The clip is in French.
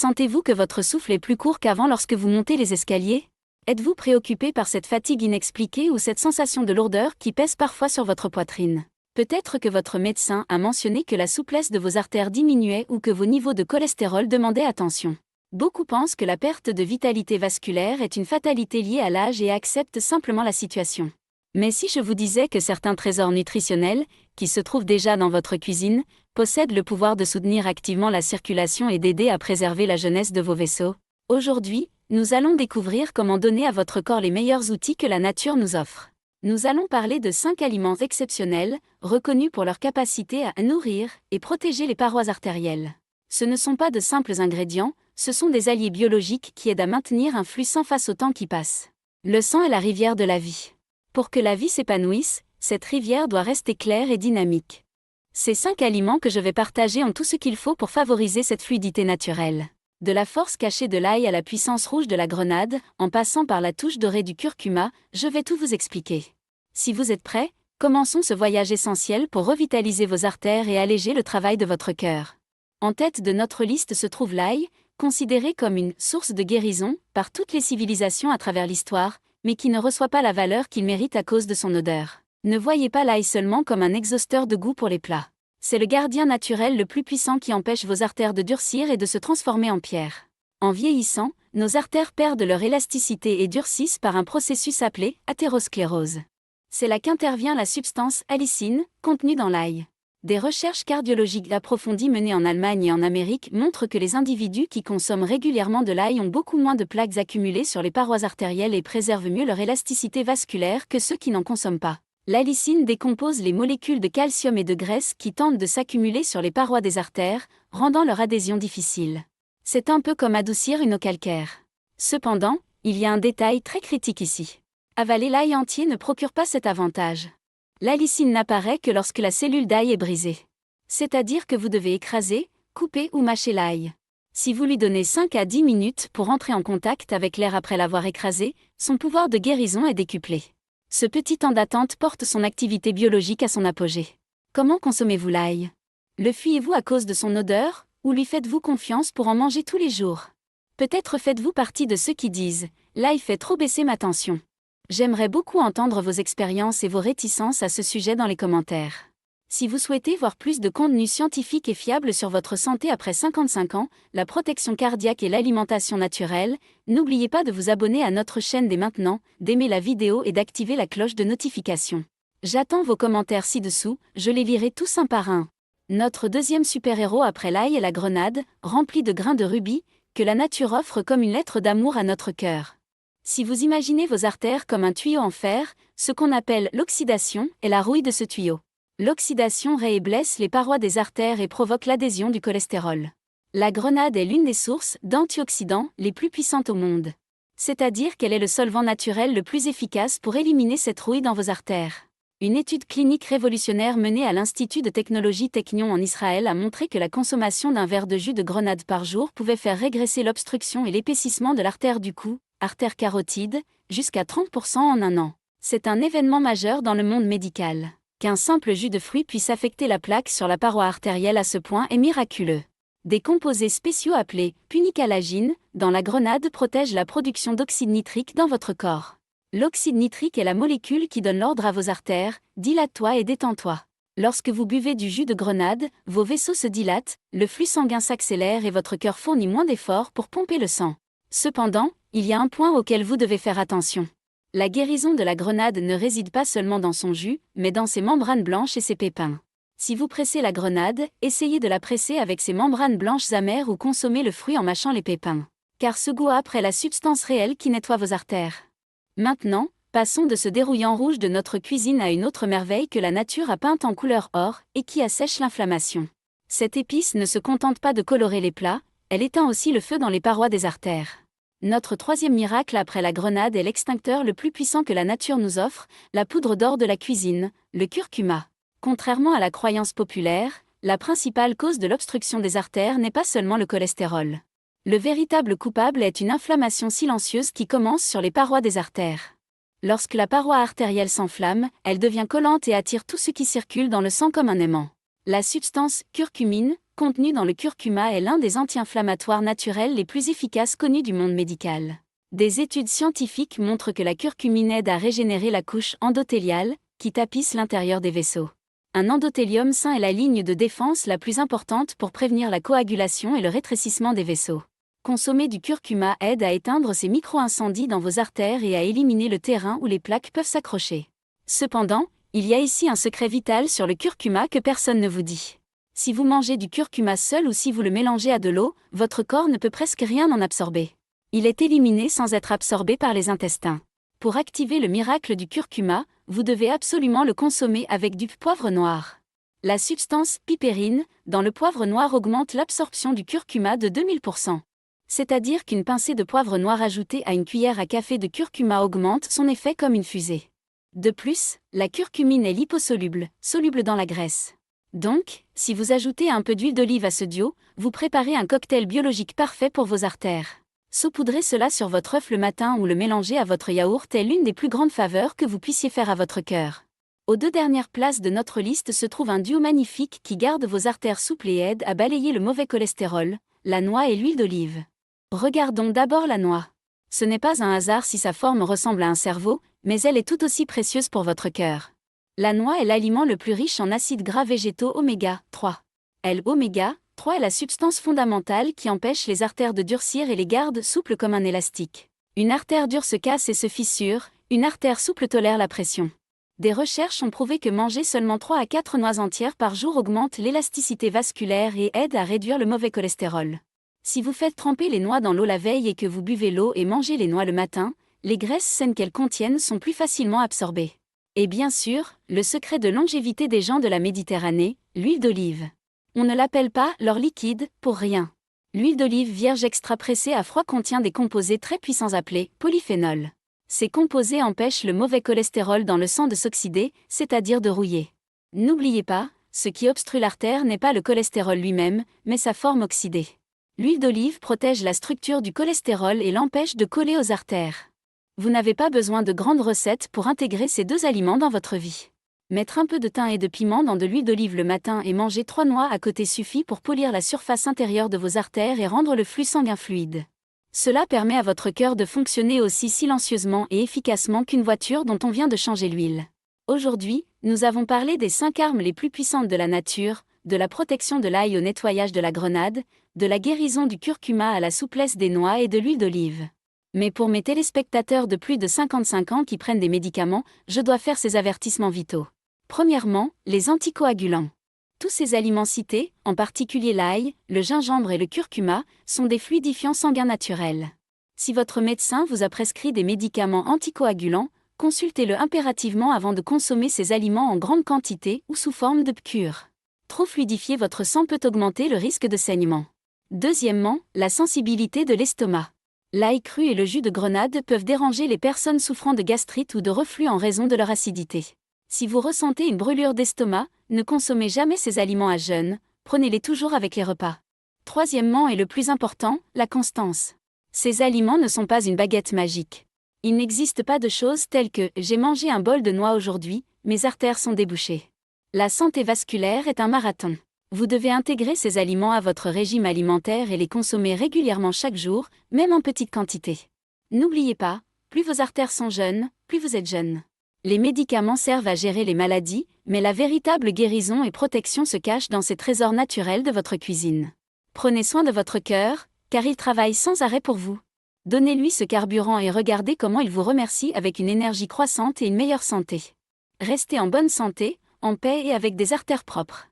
Sentez-vous que votre souffle est plus court qu'avant lorsque vous montez les escaliers? Êtes-vous préoccupé par cette fatigue inexpliquée ou cette sensation de lourdeur qui pèse parfois sur votre poitrine? Peut-être que votre médecin a mentionné que la souplesse de vos artères diminuait ou que vos niveaux de cholestérol demandaient attention. Beaucoup pensent que la perte de vitalité vasculaire est une fatalité liée à l'âge et acceptent simplement la situation. Mais si je vous disais que certains trésors nutritionnels, qui se trouvent déjà dans votre cuisine, possèdent le pouvoir de soutenir activement la circulation et d'aider à préserver la jeunesse de vos vaisseaux? Aujourd'hui, nous allons découvrir comment donner à votre corps les meilleurs outils que la nature nous offre. Nous allons parler de 5 aliments exceptionnels, reconnus pour leur capacité à nourrir et protéger les parois artérielles. Ce ne sont pas de simples ingrédients, ce sont des alliés biologiques qui aident à maintenir un flux sans face au temps qui passe. Le sang est la rivière de la vie. Pour que la vie s'épanouisse, cette rivière doit rester claire et dynamique. Ces 5 aliments que je vais partager ont tout ce qu'il faut pour favoriser cette fluidité naturelle. De la force cachée de l'ail à la puissance rouge de la grenade, en passant par la touche dorée du curcuma, je vais tout vous expliquer. Si vous êtes prêts, commençons ce voyage essentiel pour revitaliser vos artères et alléger le travail de votre cœur. En tête de notre liste se trouve l'ail, considéré comme une source de guérison par toutes les civilisations à travers l'histoire, mais qui ne reçoit pas la valeur qu'il mérite à cause de son odeur. Ne voyez pas l'ail seulement comme un exhausteur de goût pour les plats. C'est le gardien naturel le plus puissant qui empêche vos artères de durcir et de se transformer en pierre. En vieillissant, nos artères perdent leur élasticité et durcissent par un processus appelé athérosclérose. C'est là qu'intervient la substance allicine, contenue dans l'ail. Des recherches cardiologiques approfondies menées en Allemagne et en Amérique montrent que les individus qui consomment régulièrement de l'ail ont beaucoup moins de plaques accumulées sur les parois artérielles et préservent mieux leur élasticité vasculaire que ceux qui n'en consomment pas. L'allicine décompose les molécules de calcium et de graisse qui tentent de s'accumuler sur les parois des artères, rendant leur adhésion difficile. C'est un peu comme adoucir une eau calcaire. Cependant, il y a un détail très critique ici. Avaler l'ail entier ne procure pas cet avantage. L'allicine n'apparaît que lorsque la cellule d'ail est brisée. C'est-à-dire que vous devez écraser, couper ou mâcher l'ail. Si vous lui donnez 5 à 10 minutes pour entrer en contact avec l'air après l'avoir écrasé, son pouvoir de guérison est décuplé. Ce petit temps d'attente porte son activité biologique à son apogée. Comment consommez-vous l'ail? Le fuyez-vous à cause de son odeur, ou lui faites-vous confiance pour en manger tous les jours? Peut-être faites-vous partie de ceux qui disent « l'ail fait trop baisser ma tension ». J'aimerais beaucoup entendre vos expériences et vos réticences à ce sujet dans les commentaires. Si vous souhaitez voir plus de contenu scientifique et fiable sur votre santé après 55 ans, la protection cardiaque et l'alimentation naturelle, n'oubliez pas de vous abonner à notre chaîne dès maintenant, d'aimer la vidéo et d'activer la cloche de notification. J'attends vos commentaires ci-dessous, je les lirai tous un par un. Notre deuxième super-héros après l'ail est la grenade, remplie de grains de rubis, que la nature offre comme une lettre d'amour à notre cœur. Si vous imaginez vos artères comme un tuyau en fer, ce qu'on appelle l'oxydation est la rouille de ce tuyau. L'oxydation raye et blesse les parois des artères et provoque l'adhésion du cholestérol. La grenade est l'une des sources d'antioxydants les plus puissantes au monde. C'est-à-dire qu'elle est le solvant naturel le plus efficace pour éliminer cette rouille dans vos artères. Une étude clinique révolutionnaire menée à l'Institut de technologie Technion en Israël a montré que la consommation d'un verre de jus de grenade par jour pouvait faire régresser l'obstruction et l'épaississement de l'artère du cou, artère carotide, jusqu'à 30% en un an. C'est un événement majeur dans le monde médical. Qu'un simple jus de fruits puisse affecter la plaque sur la paroi artérielle à ce point est miraculeux. Des composés spéciaux appelés punicalagine dans la grenade protègent la production d'oxyde nitrique dans votre corps. L'oxyde nitrique est la molécule qui donne l'ordre à vos artères, dilate-toi et détends-toi. Lorsque vous buvez du jus de grenade, vos vaisseaux se dilatent, le flux sanguin s'accélère et votre cœur fournit moins d'efforts pour pomper le sang. Cependant, il y a un point auquel vous devez faire attention. La guérison de la grenade ne réside pas seulement dans son jus, mais dans ses membranes blanches et ses pépins. Si vous pressez la grenade, essayez de la presser avec ses membranes blanches amères ou consommez le fruit en mâchant les pépins. Car ce goût âpre est la substance réelle qui nettoie vos artères. Maintenant, passons de ce dérouillant rouge de notre cuisine à une autre merveille que la nature a peinte en couleur or et qui assèche l'inflammation. Cette épice ne se contente pas de colorer les plats, elle éteint aussi le feu dans les parois des artères. Notre troisième miracle après la grenade est l'extincteur le plus puissant que la nature nous offre, la poudre d'or de la cuisine, le curcuma. Contrairement à la croyance populaire, la principale cause de l'obstruction des artères n'est pas seulement le cholestérol. Le véritable coupable est une inflammation silencieuse qui commence sur les parois des artères. Lorsque la paroi artérielle s'enflamme, elle devient collante et attire tout ce qui circule dans le sang comme un aimant. La substance curcumine, contenu dans le curcuma est l'un des anti-inflammatoires naturels les plus efficaces connus du monde médical. Des études scientifiques montrent que la curcumine aide à régénérer la couche endothéliale, qui tapisse l'intérieur des vaisseaux. Un endothélium sain est la ligne de défense la plus importante pour prévenir la coagulation et le rétrécissement des vaisseaux. Consommer du curcuma aide à éteindre ces micro-incendies dans vos artères et à éliminer le terrain où les plaques peuvent s'accrocher. Cependant, il y a ici un secret vital sur le curcuma que personne ne vous dit. Si vous mangez du curcuma seul ou si vous le mélangez à de l'eau, votre corps ne peut presque rien en absorber. Il est éliminé sans être absorbé par les intestins. Pour activer le miracle du curcuma, vous devez absolument le consommer avec du poivre noir. La substance pipérine dans le poivre noir augmente l'absorption du curcuma de 2000%. C'est-à-dire qu'une pincée de poivre noir ajoutée à une cuillère à café de curcuma augmente son effet comme une fusée. De plus, la curcumine est liposoluble, soluble dans la graisse. Donc, si vous ajoutez un peu d'huile d'olive à ce duo, vous préparez un cocktail biologique parfait pour vos artères. Saupoudrez cela sur votre œuf le matin ou le mélanger à votre yaourt est l'une des plus grandes faveurs que vous puissiez faire à votre cœur. Aux 2 dernières places de notre liste se trouve un duo magnifique qui garde vos artères souples et aide à balayer le mauvais cholestérol, la noix et l'huile d'olive. Regardons d'abord la noix. Ce n'est pas un hasard si sa forme ressemble à un cerveau, mais elle est tout aussi précieuse pour votre cœur. La noix est l'aliment le plus riche en acides gras végétaux oméga 3. L'oméga 3 est la substance fondamentale qui empêche les artères de durcir et les garde souples comme un élastique. Une artère dure se casse et se fissure, une artère souple tolère la pression. Des recherches ont prouvé que manger seulement 3 à 4 noix entières par jour augmente l'élasticité vasculaire et aide à réduire le mauvais cholestérol. Si vous faites tremper les noix dans l'eau la veille et que vous buvez l'eau et mangez les noix le matin, les graisses saines qu'elles contiennent sont plus facilement absorbées. Et bien sûr, le secret de longévité des gens de la Méditerranée, l'huile d'olive. On ne l'appelle pas l'or liquide pour rien. L'huile d'olive vierge extra pressée à froid contient des composés très puissants appelés polyphénols. Ces composés empêchent le mauvais cholestérol dans le sang de s'oxyder, c'est-à-dire de rouiller. N'oubliez pas, ce qui obstrue l'artère n'est pas le cholestérol lui-même, mais sa forme oxydée. L'huile d'olive protège la structure du cholestérol et l'empêche de coller aux artères. Vous n'avez pas besoin de grandes recettes pour intégrer ces 2 aliments dans votre vie. Mettre un peu de thym et de piment dans de l'huile d'olive le matin et manger 3 noix à côté suffit pour polir la surface intérieure de vos artères et rendre le flux sanguin fluide. Cela permet à votre cœur de fonctionner aussi silencieusement et efficacement qu'une voiture dont on vient de changer l'huile. Aujourd'hui, nous avons parlé des 5 armes les plus puissantes de la nature, de la protection de l'ail au nettoyage de la grenade, de la guérison du curcuma à la souplesse des noix et de l'huile d'olive. Mais pour mes téléspectateurs de plus de 55 ans qui prennent des médicaments, je dois faire ces avertissements vitaux. Premièrement, les anticoagulants. Tous ces aliments cités, en particulier l'ail, le gingembre et le curcuma, sont des fluidifiants sanguins naturels. Si votre médecin vous a prescrit des médicaments anticoagulants, consultez-le impérativement avant de consommer ces aliments en grande quantité ou sous forme de cure. Trop fluidifier votre sang peut augmenter le risque de saignement. Deuxièmement, la sensibilité de l'estomac. L'ail cru et le jus de grenade peuvent déranger les personnes souffrant de gastrite ou de reflux en raison de leur acidité. Si vous ressentez une brûlure d'estomac, ne consommez jamais ces aliments à jeûne, prenez-les toujours avec les repas. Troisièmement et le plus important, la constance. Ces aliments ne sont pas une baguette magique. Il n'existe pas de choses telles que « j'ai mangé un bol de noix aujourd'hui, mes artères sont débouchées ». La santé vasculaire est un marathon. Vous devez intégrer ces aliments à votre régime alimentaire et les consommer régulièrement chaque jour, même en petite quantité. N'oubliez pas, plus vos artères sont jeunes, plus vous êtes jeune. Les médicaments servent à gérer les maladies, mais la véritable guérison et protection se cache dans ces trésors naturels de votre cuisine. Prenez soin de votre cœur, car il travaille sans arrêt pour vous. Donnez-lui ce carburant et regardez comment il vous remercie avec une énergie croissante et une meilleure santé. Restez en bonne santé, en paix et avec des artères propres.